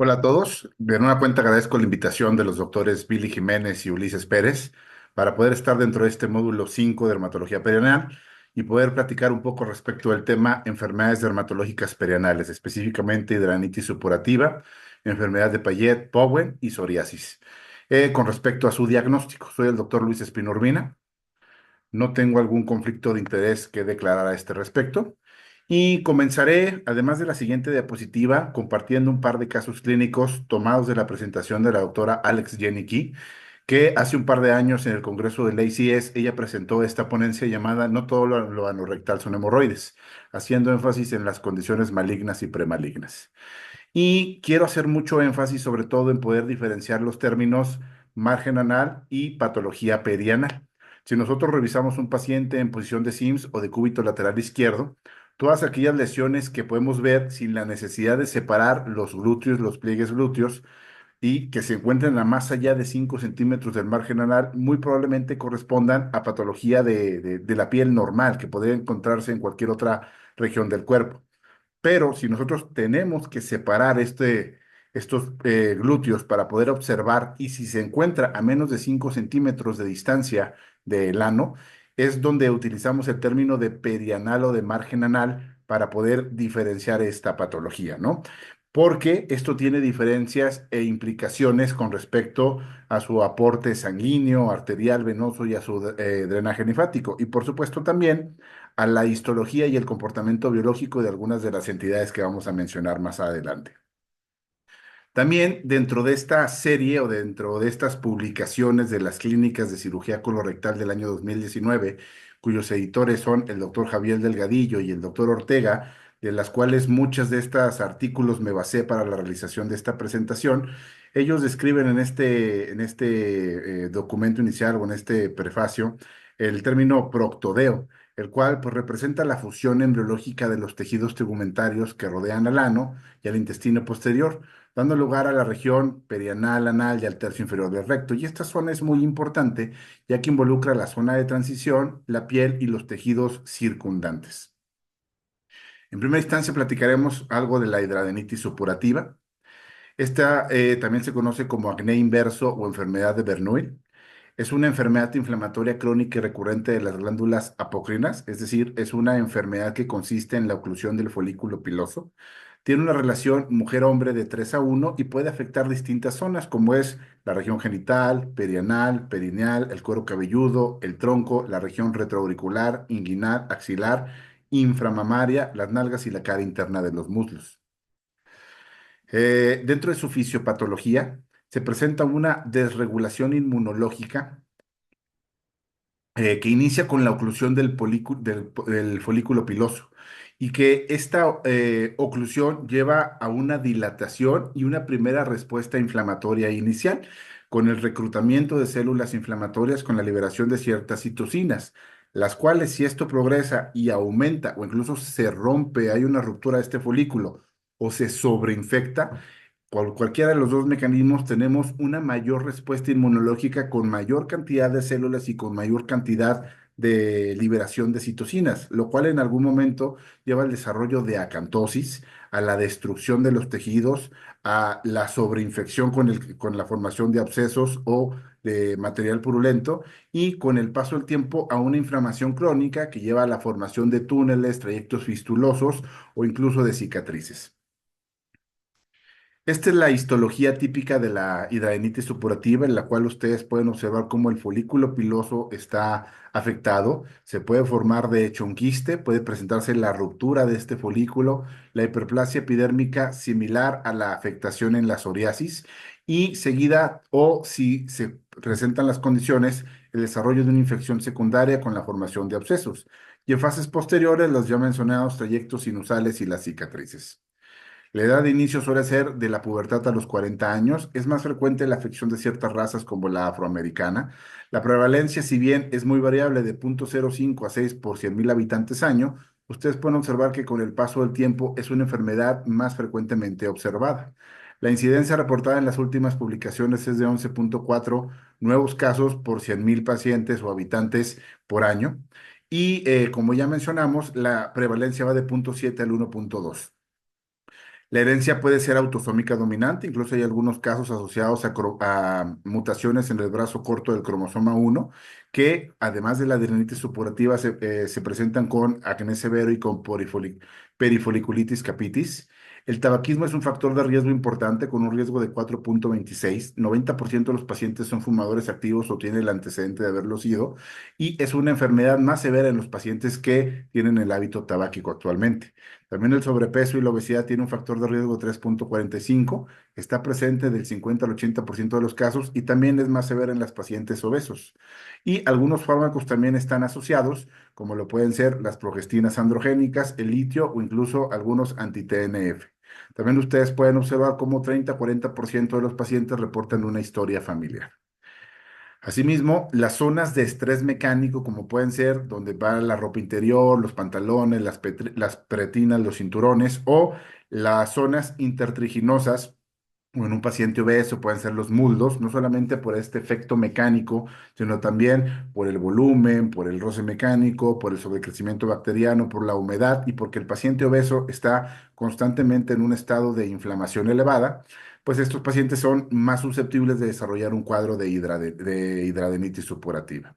Hola a todos. De nueva cuenta agradezco la invitación de los doctores Billy Jiménez y Ulises Pérez para poder estar dentro de este módulo 5 de dermatología perianal y poder platicar un poco respecto del tema enfermedades dermatológicas perianales, específicamente hidradenitis supurativa, enfermedad de Payet-Bowen y psoriasis. Con respecto a su diagnóstico, soy el doctor Luis Espino Urbina. No tengo algún conflicto de interés que declarar a este respecto. Y comenzaré, además de la siguiente diapositiva, compartiendo un par de casos clínicos tomados de la presentación de la doctora Alex Janicki, que hace un par de años en el Congreso del ACS ella presentó esta ponencia llamada No todo lo anorrectal son hemorroides, haciendo énfasis en las condiciones malignas y premalignas. Y quiero hacer mucho énfasis sobre todo en poder diferenciar los términos margen anal y patología perianal. Si nosotros revisamos un paciente en posición de Sims o de cúbito lateral izquierdo, todas aquellas lesiones que podemos ver sin la necesidad de separar los glúteos, los pliegues glúteos, y que se encuentren a más allá de 5 centímetros del margen anal, muy probablemente correspondan a patología de la piel normal, que podría encontrarse en cualquier otra región del cuerpo. Pero si nosotros tenemos que separar estos glúteos para poder observar y si se encuentra a menos de 5 centímetros de distancia del ano, es donde utilizamos el término de perianal o de margen anal para poder diferenciar esta patología, ¿no? Porque esto tiene diferencias e implicaciones con respecto a su aporte sanguíneo, arterial, venoso y a su drenaje linfático. Y por supuesto también a la histología y el comportamiento biológico de algunas de las entidades que vamos a mencionar más adelante. También dentro de esta serie o dentro de estas publicaciones de las clínicas de cirugía colorectal del año 2019, cuyos editores son el doctor Javier Delgadillo y el doctor Ortega, de las cuales muchas de estos artículos me basé para la realización de esta presentación, ellos describen en este documento inicial o en este prefacio el término proctodeo, el cual pues, representa la fusión embriológica de los tejidos tegumentarios que rodean al ano y al intestino posterior, dando lugar a la región perianal, anal y al tercio inferior del recto. Y esta zona es muy importante, ya que involucra la zona de transición, la piel y los tejidos circundantes. En primera instancia platicaremos algo de la hidradenitis supurativa. Esta también se conoce como acné inverso o enfermedad de Bernoulli. Es una enfermedad inflamatoria crónica y recurrente de las glándulas apocrinas, es decir, es una enfermedad que consiste en la oclusión del folículo piloso. Tiene una relación mujer-hombre de 3 a 1 y puede afectar distintas zonas, como es la región genital, perianal, perineal, el cuero cabelludo, el tronco, la región retroauricular, inguinal, axilar, inframamaria, las nalgas y la cara interna de los muslos. Dentro de su fisiopatología, se presenta una desregulación inmunológica que inicia con la oclusión del folículo piloso y que esta oclusión lleva a una dilatación y una primera respuesta inflamatoria inicial, con el reclutamiento de células inflamatorias con la liberación de ciertas citocinas, las cuales si esto progresa y aumenta o incluso se rompe, hay una ruptura de este folículo o se sobreinfecta, por cualquiera de los dos mecanismos tenemos una mayor respuesta inmunológica con mayor cantidad de células y con mayor cantidad de liberación de citocinas, lo cual en algún momento lleva al desarrollo de acantosis, a la destrucción de los tejidos, a la sobreinfección con la formación de abscesos o de material purulento y con el paso del tiempo a una inflamación crónica que lleva a la formación de túneles, trayectos fistulosos o incluso de cicatrices. Esta es la histología típica de la hidradenitis supurativa, en la cual ustedes pueden observar cómo el folículo piloso está afectado. Se puede formar, de hecho, un quiste, puede presentarse la ruptura de este folículo, la hiperplasia epidérmica similar a la afectación en la psoriasis y seguida, o si se presentan las condiciones, el desarrollo de una infección secundaria con la formación de abscesos. Y en fases posteriores, los ya mencionados trayectos sinusales y las cicatrices. La edad de inicio suele ser de la pubertad a los 40 años. Es más frecuente la afección de ciertas razas como la afroamericana. La prevalencia, si bien es muy variable de 0.05 a 6 por 100.000 habitantes año, ustedes pueden observar que con el paso del tiempo es una enfermedad más frecuentemente observada. La incidencia reportada en las últimas publicaciones es de 11.4 nuevos casos por 100.000 pacientes o habitantes por año. Y como ya mencionamos, la prevalencia va de 0.7 al 1.2. La herencia puede ser autosómica dominante, incluso hay algunos casos asociados a mutaciones en el brazo corto del cromosoma 1, que además de la adrenalitis supurativa se presentan con acné severo y con perifoliculitis capitis. El tabaquismo es un factor de riesgo importante con un riesgo de 4,26. 90% de los pacientes son fumadores activos o tienen el antecedente de haberlo sido, y es una enfermedad más severa en los pacientes que tienen el hábito tabáquico actualmente. También el sobrepeso y la obesidad tiene un factor de riesgo de 3,45, está presente del 50 al 80% de los casos y también es más severa en las pacientes obesos. Y algunos fármacos también están asociados, como lo pueden ser las progestinas androgénicas, el litio o incluso algunos anti-TNF. También ustedes pueden observar cómo 30-40% de los pacientes reportan una historia familiar. Asimismo, las zonas de estrés mecánico, como pueden ser donde va la ropa interior, los pantalones, las pretinas, los cinturones, o las zonas intertriginosas, o en un paciente obeso pueden ser los muslos, no solamente por este efecto mecánico, sino también por el volumen, por el roce mecánico, por el sobrecrecimiento bacteriano, por la humedad y porque el paciente obeso está constantemente en un estado de inflamación elevada, pues estos pacientes son más susceptibles de desarrollar un cuadro de hidradenitis supurativa.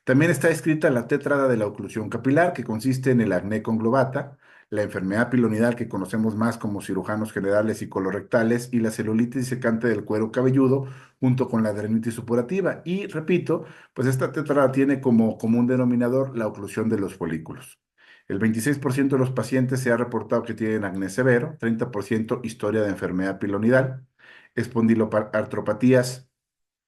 También está descrita la tétrada de la oclusión capilar, que consiste en el acné conglobata, la enfermedad pilonidal que conocemos más como cirujanos generales y colorectales, y la celulitis secante del cuero cabelludo, junto con la adrenitis supurativa. Y repito, pues esta tétrada tiene como común denominador la oclusión de los folículos. El 26% de los pacientes se ha reportado que tienen acné severo, 30% historia de enfermedad pilonidal, espondiloartropatías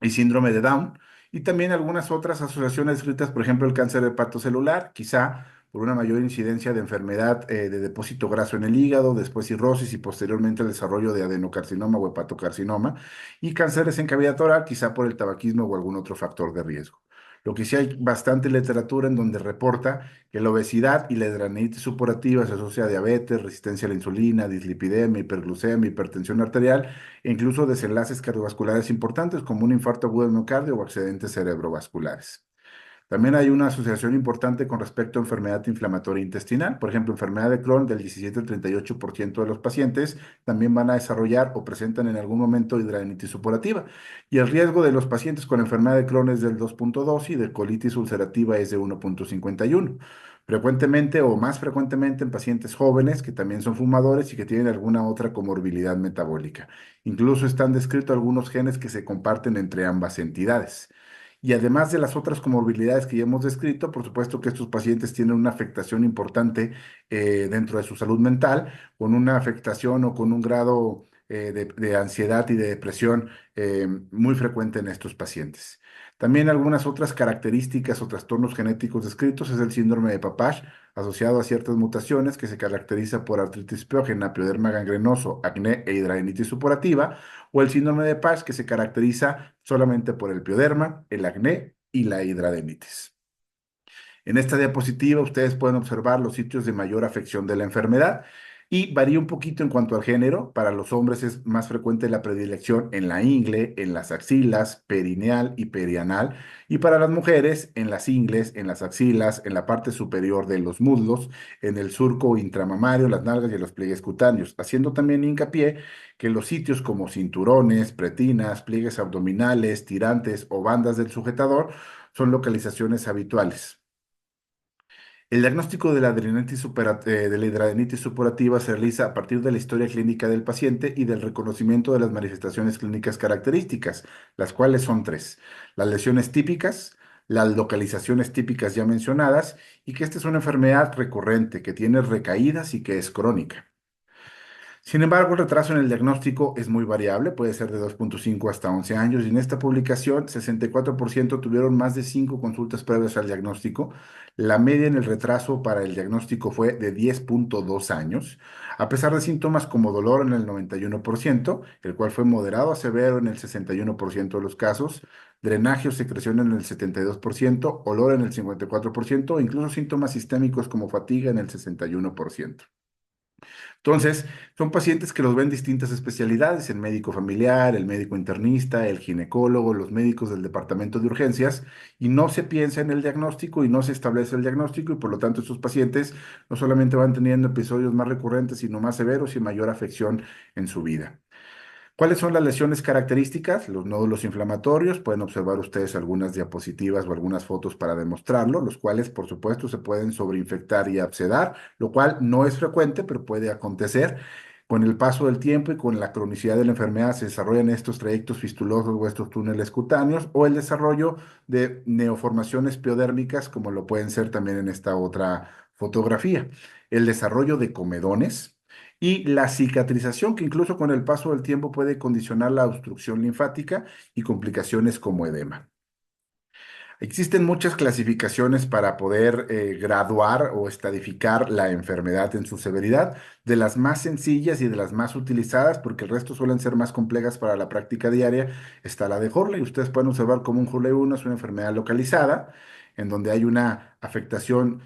y síndrome de Down, y también algunas otras asociaciones descritas, por ejemplo, el cáncer hepatocelular, quizá por una mayor incidencia de enfermedad de depósito graso en el hígado, después cirrosis y posteriormente el desarrollo de adenocarcinoma o hepatocarcinoma, y cánceres en cavidad oral, quizá por el tabaquismo o algún otro factor de riesgo. Lo que sí hay bastante literatura en donde reporta que la obesidad y la hidradenitis supurativa se asocia a diabetes, resistencia a la insulina, dislipidemia, hiperglucemia, hipertensión arterial e incluso desenlaces cardiovasculares importantes como un infarto agudo del miocardio o accidentes cerebrovasculares. También hay una asociación importante con respecto a enfermedad inflamatoria intestinal. Por ejemplo, enfermedad de Crohn del 17 al 38% de los pacientes también van a desarrollar o presentan en algún momento hidradenitis supurativa. Y el riesgo de los pacientes con enfermedad de Crohn es del 2,2 y de colitis ulcerativa es de 1,51. Frecuentemente o más frecuentemente en pacientes jóvenes que también son fumadores y que tienen alguna otra comorbilidad metabólica. Incluso están descritos algunos genes que se comparten entre ambas entidades. Y además de las otras comorbilidades que ya hemos descrito, por supuesto que estos pacientes tienen una afectación importante dentro de su salud mental, con una afectación o con un grado de ansiedad y de depresión muy frecuente en estos pacientes. También algunas otras características o trastornos genéticos descritos es el síndrome de Papage, asociado a ciertas mutaciones que se caracteriza por artritis piógena, pioderma gangrenoso, acné e hidradenitis supurativa, o el síndrome de Page, que se caracteriza solamente por el pioderma, el acné y la hidradenitis. En esta diapositiva ustedes pueden observar los sitios de mayor afección de la enfermedad y varía un poquito en cuanto al género. Para los hombres es más frecuente la predilección en la ingle, en las axilas, perineal y perianal, y para las mujeres en las ingles, en las axilas, en la parte superior de los muslos, en el surco intramamario, las nalgas y los pliegues cutáneos, haciendo también hincapié que los sitios como cinturones, pretinas, pliegues abdominales, tirantes o bandas del sujetador son localizaciones habituales. El diagnóstico de la hidradenitis supurativa se realiza a partir de la historia clínica del paciente y del reconocimiento de las manifestaciones clínicas características, las cuales son tres: las lesiones típicas, las localizaciones típicas ya mencionadas, y que esta es una enfermedad recurrente, que tiene recaídas y que es crónica. Sin embargo, el retraso en el diagnóstico es muy variable, puede ser de 2,5 hasta 11 años, y en esta publicación 64% tuvieron más de 5 consultas previas al diagnóstico. La media en el retraso para el diagnóstico fue de 10,2 años, a pesar de síntomas como dolor en el 91%, el cual fue moderado a severo en el 61% de los casos, drenaje o secreción en el 72%, olor en el 54%, e incluso síntomas sistémicos como fatiga en el 61%. Entonces, son pacientes que los ven distintas especialidades, el médico familiar, el médico internista, el ginecólogo, los médicos del departamento de urgencias, y no se piensa en el diagnóstico y no se establece el diagnóstico, y por lo tanto estos pacientes no solamente van teniendo episodios más recurrentes, sino más severos y mayor afección en su vida. ¿Cuáles son las lesiones características? Los nódulos inflamatorios. Pueden observar ustedes algunas diapositivas o algunas fotos para demostrarlo, los cuales, por supuesto, se pueden sobreinfectar y abscedar, lo cual no es frecuente, pero puede acontecer. Con el paso del tiempo y con la cronicidad de la enfermedad se desarrollan estos trayectos fistulosos o estos túneles cutáneos o el desarrollo de neoformaciones piodérmicas, como lo pueden ser también en esta otra fotografía. El desarrollo de comedones y la cicatrización, que incluso con el paso del tiempo puede condicionar la obstrucción linfática y complicaciones como edema. Existen muchas clasificaciones para poder graduar o estadificar la enfermedad en su severidad, de las más sencillas y de las más utilizadas, porque el resto suelen ser más complejas para la práctica diaria, está la de Hurley. Ustedes pueden observar como un Hurley 1 es una enfermedad localizada, en donde hay una afectación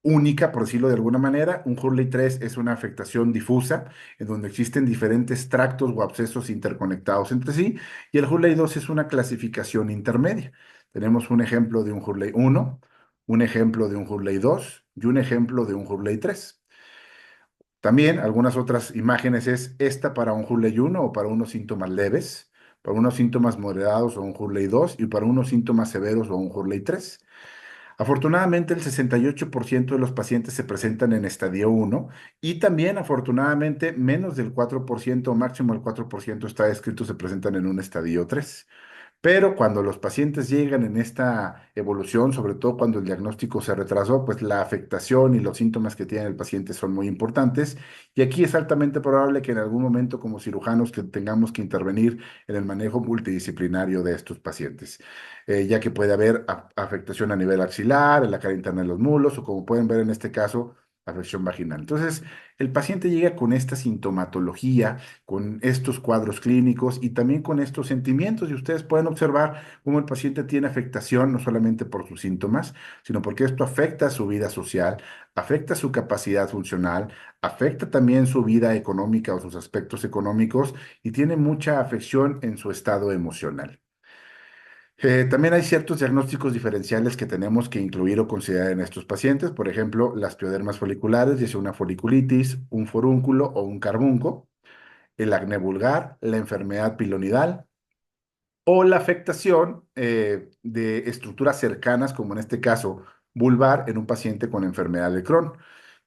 única, por decirlo de alguna manera. Un Hurley 3 es una afectación difusa, en donde existen diferentes tractos o abscesos interconectados entre sí, y el Hurley 2 es una clasificación intermedia. Tenemos un ejemplo de un Hurley 1, un ejemplo de un Hurley 2 y un ejemplo de un Hurley 3. También algunas otras imágenes es esta para un Hurley 1 o para unos síntomas leves, para unos síntomas moderados o un Hurley 2 y para unos síntomas severos o un Hurley 3. Afortunadamente, el 68% de los pacientes se presentan en estadio 1 y también, afortunadamente, menos del 4%, máximo el 4% está descrito, se presentan en un estadio 3. Pero cuando los pacientes llegan en esta evolución, sobre todo cuando el diagnóstico se retrasó, pues la afectación y los síntomas que tiene el paciente son muy importantes. Y aquí es altamente probable que en algún momento como cirujanos que tengamos que intervenir en el manejo multidisciplinario de estos pacientes, ya que puede haber afectación a nivel axilar, en la cara interna de los mulos o como pueden ver en este caso, afección vaginal. Entonces, el paciente llega con esta sintomatología, con estos cuadros clínicos y también con estos sentimientos. Y ustedes pueden observar cómo el paciente tiene afectación no solamente por sus síntomas, sino porque esto afecta su vida social, afecta su capacidad funcional, afecta también su vida económica o sus aspectos económicos y tiene mucha afección en su estado emocional. También hay ciertos diagnósticos diferenciales que tenemos que incluir o considerar en estos pacientes, por ejemplo, las piodermas foliculares, ya sea una foliculitis, un forúnculo o un carbunco, el acné vulgar, la enfermedad pilonidal o la afectación de estructuras cercanas, como en este caso vulvar, en un paciente con enfermedad de Crohn.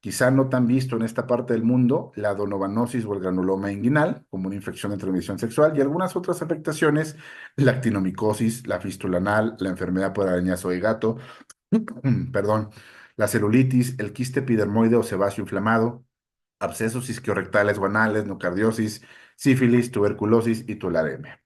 Quizá no tan visto en esta parte del mundo la donovanosis o el granuloma inguinal, como una infección de transmisión sexual, y algunas otras afectaciones, la actinomicosis, la fístula anal, la enfermedad por arañazo de gato, perdón, la celulitis, el quiste epidermoide o sebáceo inflamado, abscesos isquiorrectales o anales, nocardiosis, sífilis, tuberculosis y tularemia.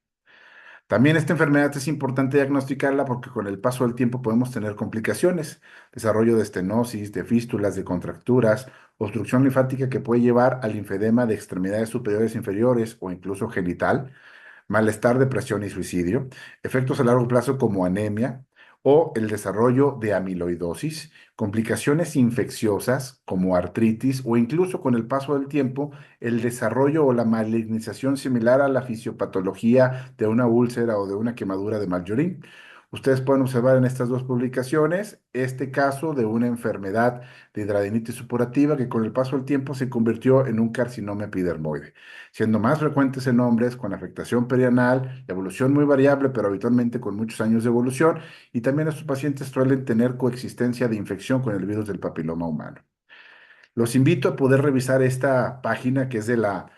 También esta enfermedad es importante diagnosticarla porque con el paso del tiempo podemos tener complicaciones, desarrollo de estenosis, de fístulas, de contracturas, obstrucción linfática que puede llevar al linfedema de extremidades superiores e inferiores o incluso genital, malestar, depresión y suicidio, efectos a largo plazo como anemia o el desarrollo de amiloidosis, complicaciones infecciosas como artritis o incluso con el paso del tiempo el desarrollo o la malignización similar a la fisiopatología de una úlcera o de una quemadura de Marjorie. Ustedes pueden observar en estas dos publicaciones este caso de una enfermedad de hidradenitis supurativa que con el paso del tiempo se convirtió en un carcinoma epidermoide, siendo más frecuentes en hombres con afectación perianal, evolución muy variable, pero habitualmente con muchos años de evolución, y también estos pacientes suelen tener coexistencia de infección con el virus del papiloma humano. Los invito a poder revisar esta página que es de la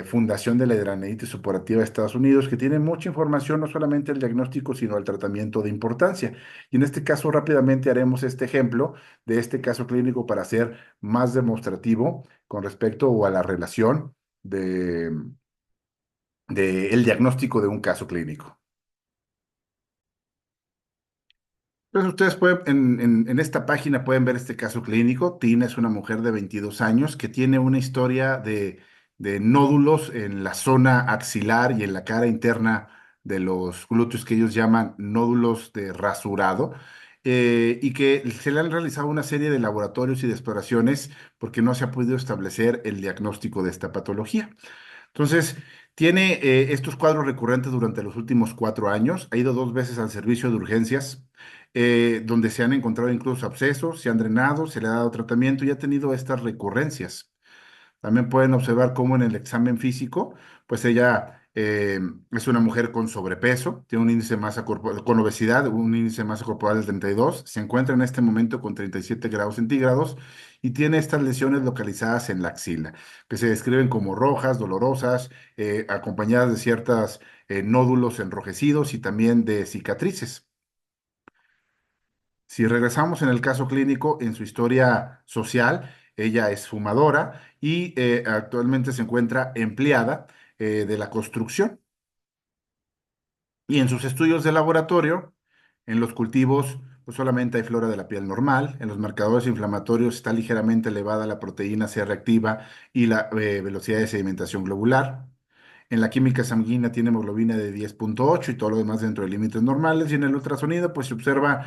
Fundación de la Hidradenitis Supurativa de Estados Unidos, que tiene mucha información, no solamente el diagnóstico, sino el tratamiento de importancia. Y en este caso, rápidamente haremos este ejemplo de este caso clínico para ser más demostrativo con respecto o a la relación de el diagnóstico de un caso clínico. Entonces, ustedes pueden, en esta página pueden ver este caso clínico. Tina es una mujer de 22 años que tiene una historia de nódulos en la zona axilar y en la cara interna de los glúteos que ellos llaman nódulos de rasurado. y que se le han realizado una serie de laboratorios y de exploraciones porque no se ha podido establecer el diagnóstico de esta patología. Entonces, tiene estos cuadros recurrentes durante los últimos 4 años. Ha ido 2 veces al servicio de urgencias, donde se han encontrado incluso abscesos, se han drenado, se le ha dado tratamiento y ha tenido estas recurrencias. También pueden observar cómo en el examen físico, pues ella es una mujer con sobrepeso, tiene un índice de masa corporal, con obesidad, un índice de masa corporal de 32, se encuentra en este momento con 37 grados centígrados y tiene estas lesiones localizadas en la axila, que se describen como rojas, dolorosas, acompañadas de ciertos nódulos enrojecidos y también de cicatrices. Si regresamos en el caso clínico, en su historia social, ella es fumadora y actualmente se encuentra empleada de la construcción. Y en sus estudios de laboratorio, en los cultivos, pues solamente hay flora de la piel normal. En los marcadores inflamatorios está ligeramente elevada la proteína C reactiva y la velocidad de sedimentación globular. En la química sanguínea tiene hemoglobina de 10,8 y todo lo demás dentro de límites normales. Y en el ultrasonido, pues se observa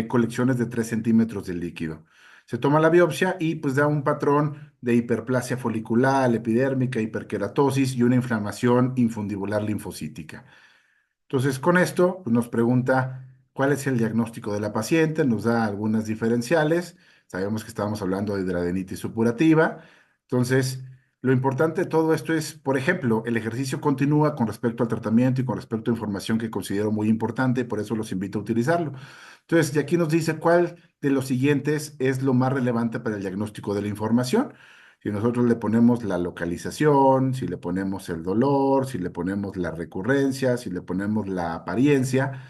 colecciones de 3 centímetros de líquido. Se toma la biopsia y pues da un patrón de hiperplasia folicular, epidérmica, hiperkeratosis y una inflamación infundibular linfocítica. Entonces, con esto pues, nos pregunta cuál es el diagnóstico de la paciente, nos da algunas diferenciales. Sabemos que estábamos hablando de hidradenitis supurativa. Entonces, lo importante de todo esto es, por ejemplo, el ejercicio continúa con respecto al tratamiento y con respecto a información que considero muy importante, por eso los invito a utilizarlo. Entonces, y aquí nos dice cuál de los siguientes es lo más relevante para el diagnóstico de la información. Si nosotros le ponemos la localización, si le ponemos el dolor, si le ponemos la recurrencia, si le ponemos la apariencia,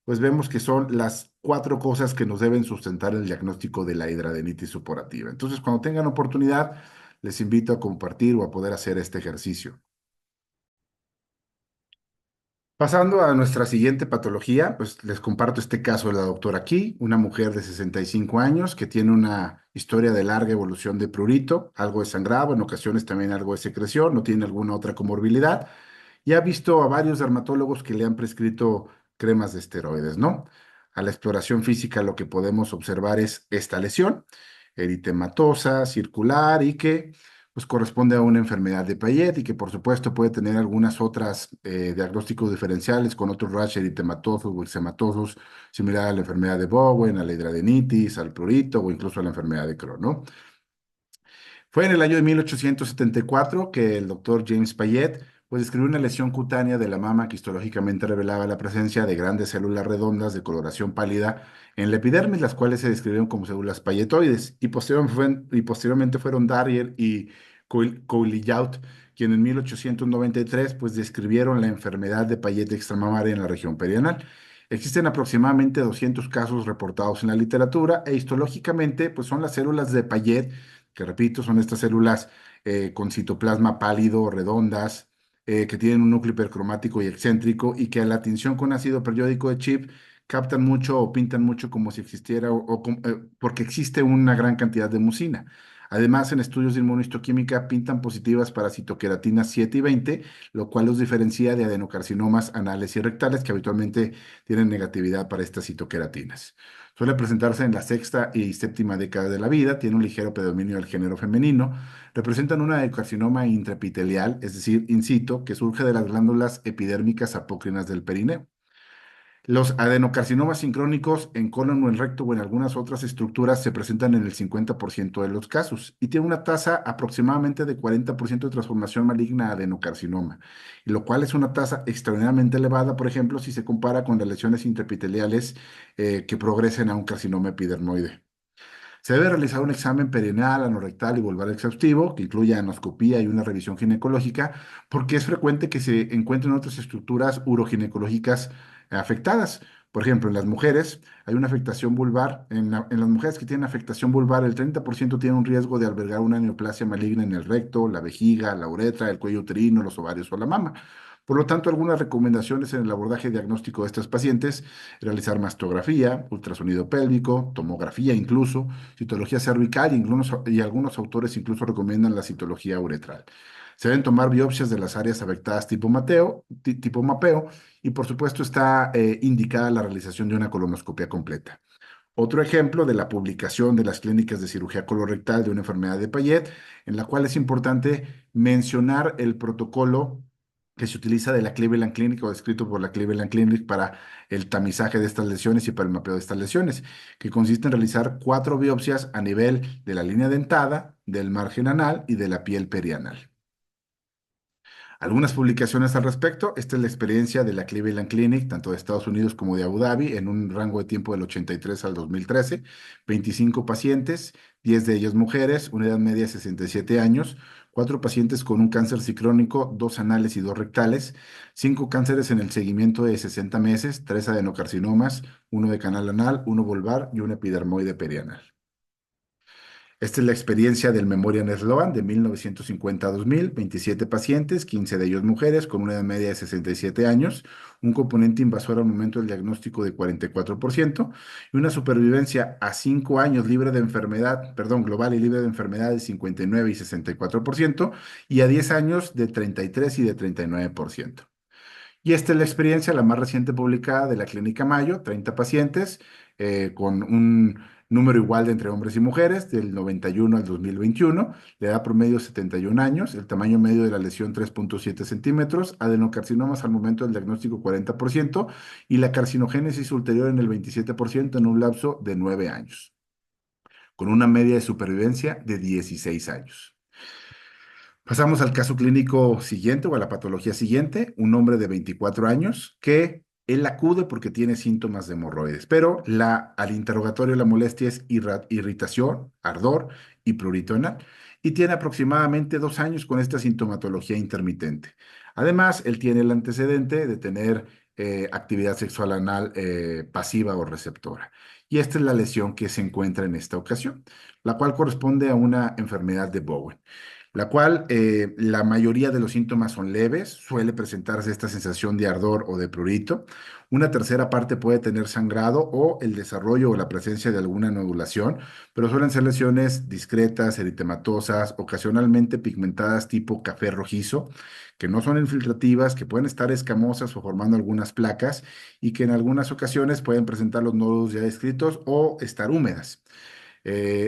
pues vemos que son las 4 cosas que nos deben sustentar el diagnóstico de la hidradenitis supurativa. Entonces, cuando tengan oportunidad, les invito a compartir o a poder hacer este ejercicio. Pasando a nuestra siguiente patología, pues les comparto este caso de la doctora aquí, una mujer de 65 años que tiene una historia de larga evolución de prurito, algo de sangrado, en ocasiones también algo de secreción, no tiene alguna otra comorbilidad y ha visto a varios dermatólogos que le han prescrito cremas de esteroides, ¿no? A la exploración física lo que podemos observar es esta lesión, eritematosa, circular y que pues corresponde a una enfermedad de Payet y que por supuesto puede tener algunas otras diagnósticos diferenciales con otros rash eritematosos o eczematosos, similar a la enfermedad de Bowen, a la hidradenitis, al prurito o incluso a la enfermedad de Crohn, ¿no? Fue en el año de 1874 que el doctor James Payet pues, describió una lesión cutánea de la mama que histológicamente revelaba la presencia de grandes células redondas de coloración pálida en la epidermis, las cuales se describieron como células payetoides, y posteriormente fueron Darrier y Coulillaut, quien en 1893 pues, describieron la enfermedad de Payet extramamaria en la región perianal. Existen aproximadamente 200 casos reportados en la literatura e histológicamente pues, son las células de Payet que repito, son estas células con citoplasma pálido, redondas, que tienen un núcleo hipercromático y excéntrico y que a la tinción con ácido periódico de Chip captan mucho o pintan mucho como si existiera porque existe una gran cantidad de mucina. Además, en estudios de inmunohistoquímica pintan positivas para citoqueratinas 7 y 20, lo cual los diferencia de adenocarcinomas anales y rectales que habitualmente tienen negatividad para estas citoqueratinas. Suele presentarse en la sexta y séptima década de la vida, tiene un ligero predominio del género femenino, representan un adenocarcinoma intraepitelial, es decir, in situ, que surge de las glándulas epidérmicas apócrinas del perineo. Los adenocarcinomas sincrónicos en colon o en recto o en algunas otras estructuras se presentan en el 50% de los casos y tiene una tasa aproximadamente de 40% de transformación maligna a adenocarcinoma, y lo cual es una tasa extraordinariamente elevada, por ejemplo, si se compara con las lesiones intraepiteliales que progresen a un carcinoma epidermoide. Se debe realizar un examen perineal, anorrectal y vulvar exhaustivo, que incluya anoscopía y una revisión ginecológica, porque es frecuente que se encuentren otras estructuras uroginecológicas afectadas. Por ejemplo, en las mujeres hay una afectación vulvar. En las mujeres que tienen afectación vulvar, el 30% tiene un riesgo de albergar una neoplasia maligna en el recto, la vejiga, la uretra, el cuello uterino, los ovarios o la mama. Por lo tanto, algunas recomendaciones en el abordaje diagnóstico de estas pacientes: realizar mastografía, ultrasonido pélvico, tomografía incluso, citología cervical y algunos autores incluso recomiendan la citología uretral. Se deben tomar biopsias de las áreas afectadas tipo mapeo y por supuesto está indicada la realización de una colonoscopia completa. Otro ejemplo de la publicación de las clínicas de cirugía colorectal de una enfermedad de Payet, en la cual es importante mencionar el protocolo que se utiliza de la Cleveland Clinic o descrito por la Cleveland Clinic para el tamizaje de estas lesiones y para el mapeo de estas lesiones, que consiste en realizar 4 biopsias a nivel de la línea dentada, del margen anal y de la piel perianal. Algunas publicaciones al respecto. Esta es la experiencia de la Cleveland Clinic, tanto de Estados Unidos como de Abu Dhabi, en un rango de tiempo del 83 al 2013. 25 pacientes, 10 de ellos mujeres, una edad media de 67 años, 4 pacientes con un cáncer ciclónico, 2 anales y 2 rectales, 5 cánceres en el seguimiento de 60 meses, 3 adenocarcinomas, uno de canal anal, uno vulvar y un epidermoide perianal. Esta es la experiencia del Memorial Sloan de 1950 a 2000, 27 pacientes, 15 de ellos mujeres, con una edad media de 67 años, un componente invasor al momento del diagnóstico de 44% y una supervivencia a 5 años libre de enfermedad, perdón, global y libre de enfermedad de 59 y 64% y a 10 años de 33 y de 39%. Y esta es la experiencia, la más reciente publicada de la Clínica Mayo, 30 pacientes con un número igual de entre hombres y mujeres, del 91 al 2021, la edad promedio 71 años, el tamaño medio de la lesión 3.7 centímetros, adenocarcinomas al momento del diagnóstico 40% y la carcinogénesis ulterior en el 27% en un lapso de 9 años, con una media de supervivencia de 16 años. Pasamos al caso clínico siguiente o a la patología siguiente, un hombre de 24 años que él acude porque tiene síntomas de hemorroides, pero al interrogatorio la molestia es irritación, ardor y prurito anal y tiene aproximadamente 2 años con esta sintomatología intermitente. Además, él tiene el antecedente de tener actividad sexual anal pasiva o receptora. Y esta es la lesión que se encuentra en esta ocasión, la cual corresponde a una enfermedad de Bowen, la cual la mayoría de los síntomas son leves, suele presentarse esta sensación de ardor o de prurito. Una tercera parte puede tener sangrado o el desarrollo o la presencia de alguna nodulación, pero suelen ser lesiones discretas, eritematosas, ocasionalmente pigmentadas tipo café rojizo, que no son infiltrativas, que pueden estar escamosas o formando algunas placas y que en algunas ocasiones pueden presentar los nódulos ya descritos o estar húmedas.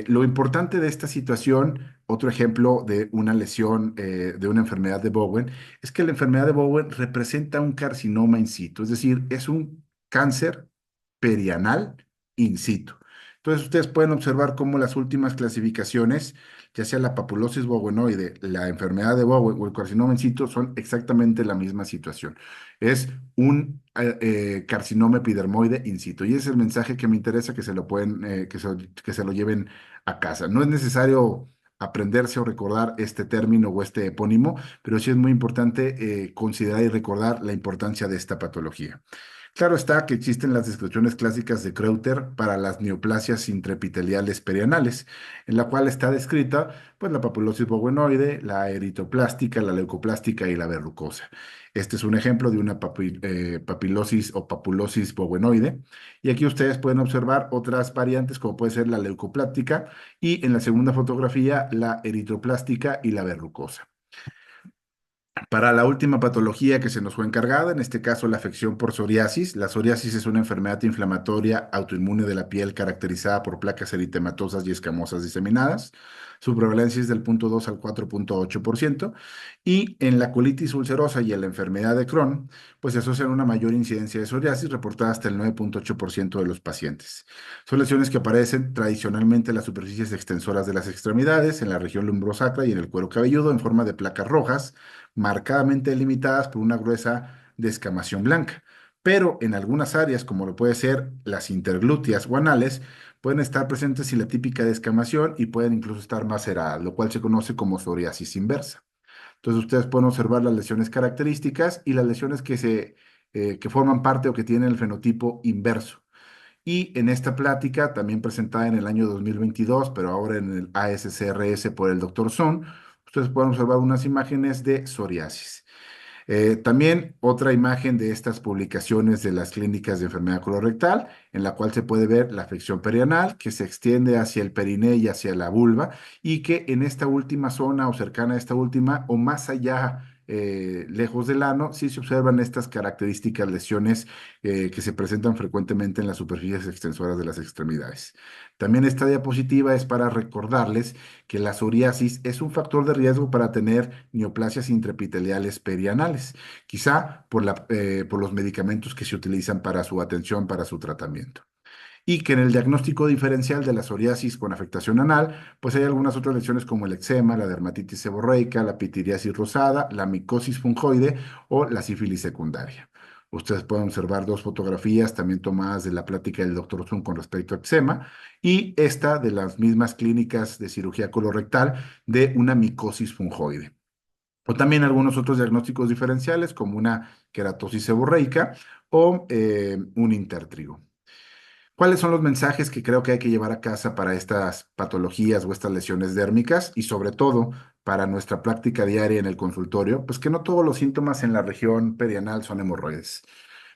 Lo importante de esta situación, otro ejemplo de una lesión de una enfermedad de Bowen, es que la enfermedad de Bowen representa un carcinoma in situ, es decir, es un cáncer perianal in situ. Entonces, ustedes pueden observar cómo las últimas clasificaciones, ya sea la papulosis bowenoide, la enfermedad de Bowen o el carcinoma in situ, son exactamente la misma situación. Es un carcinoma epidermoide in situ. Y ese es el mensaje que me interesa que se lo pueden, que se lo lleven a casa. No es necesario aprenderse o recordar este término o este epónimo, pero sí es muy importante considerar y recordar la importancia de esta patología. Claro está que existen las descripciones clásicas de Kreuter para las neoplasias intraepiteliales perianales, en la cual está descrita pues, la papulosis bowenoide, la eritroplástica, la leucoplástica y la verrucosa. Este es un ejemplo de una papilosis o papulosis bowenoide. Y aquí ustedes pueden observar otras variantes, como puede ser la leucoplástica y en la segunda fotografía la eritroplástica y la verrucosa. Para la última patología que se nos fue encargada, en este caso la afección por psoriasis. La psoriasis es una enfermedad inflamatoria autoinmune de la piel caracterizada por placas eritematosas y escamosas diseminadas. Su prevalencia es del 0.2 al 4.8%. Y en la colitis ulcerosa y en la enfermedad de Crohn, pues se asocia una mayor incidencia de psoriasis reportada hasta el 9.8% de los pacientes. Son lesiones que aparecen tradicionalmente en las superficies extensoras de las extremidades, en la región lumbrosacra y en el cuero cabelludo en forma de placas rojas marcadamente delimitadas por una gruesa descamación blanca. Pero en algunas áreas, como lo puede ser las interglúteas o anales, pueden estar presentes sin la típica descamación y pueden incluso estar maceradas, lo cual se conoce como psoriasis inversa. Entonces ustedes pueden observar las lesiones características y las lesiones que forman parte o que tienen el fenotipo inverso. Y en esta plática, también presentada en el año 2022, pero ahora en el ASCRS por el doctor Son, ustedes pueden observar unas imágenes de psoriasis. También otra imagen de estas publicaciones de las clínicas de enfermedad colorectal, en la cual se puede ver la afección perianal que se extiende hacia el periné y hacia la vulva, y que en esta última zona o cercana a esta última o más allá lejos del ano, sí se observan estas características lesiones que se presentan frecuentemente en las superficies extensoras de las extremidades. También esta diapositiva es para recordarles que la psoriasis es un factor de riesgo para tener neoplasias intraepiteliales perianales, quizá por los medicamentos que se utilizan para su atención, para su tratamiento. Y que en el diagnóstico diferencial de la psoriasis con afectación anal, pues hay algunas otras lesiones como el eczema, la dermatitis seborreica, la pitiriasis rosada, la micosis fungoide o la sífilis secundaria. Ustedes pueden observar dos fotografías también tomadas de la plática del doctor Zun con respecto a eczema y esta de las mismas clínicas de cirugía colorectal de una micosis fungoide. O también algunos otros diagnósticos diferenciales como una queratosis seborreica o un intértrigo. ¿Cuáles son los mensajes que creo que hay que llevar a casa para estas patologías o estas lesiones dérmicas y sobre todo para nuestra práctica diaria en el consultorio? Pues que no todos los síntomas en la región perianal son hemorroides,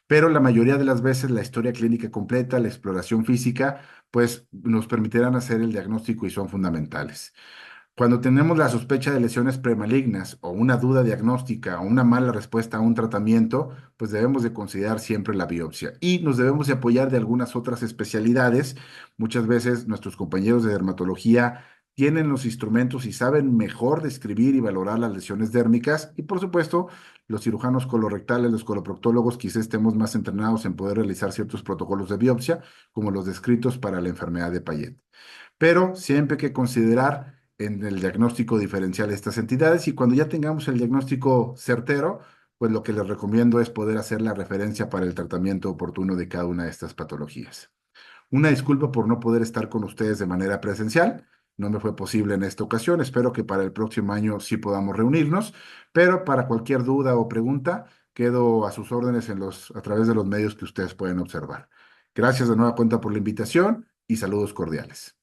pero la mayoría de las veces la historia clínica completa, la exploración física, pues nos permitirán hacer el diagnóstico y son fundamentales. Cuando tenemos la sospecha de lesiones premalignas o una duda diagnóstica o una mala respuesta a un tratamiento, pues debemos de considerar siempre la biopsia y nos debemos de apoyar de algunas otras especialidades. Muchas veces nuestros compañeros de dermatología tienen los instrumentos y saben mejor describir y valorar las lesiones dérmicas y por supuesto los cirujanos colorectales, los coloproctólogos quizás estemos más entrenados en poder realizar ciertos protocolos de biopsia como los descritos para la enfermedad de Payet. Pero siempre hay que considerar en el diagnóstico diferencial estas entidades y cuando ya tengamos el diagnóstico certero, pues lo que les recomiendo es poder hacer la referencia para el tratamiento oportuno de cada una de estas patologías. Una disculpa por no poder estar con ustedes de manera presencial. No me fue posible en esta ocasión. Espero que para el próximo año sí podamos reunirnos, pero para cualquier duda o pregunta, quedo a sus órdenes a través de los medios que ustedes pueden observar. Gracias de nueva cuenta por la invitación y saludos cordiales.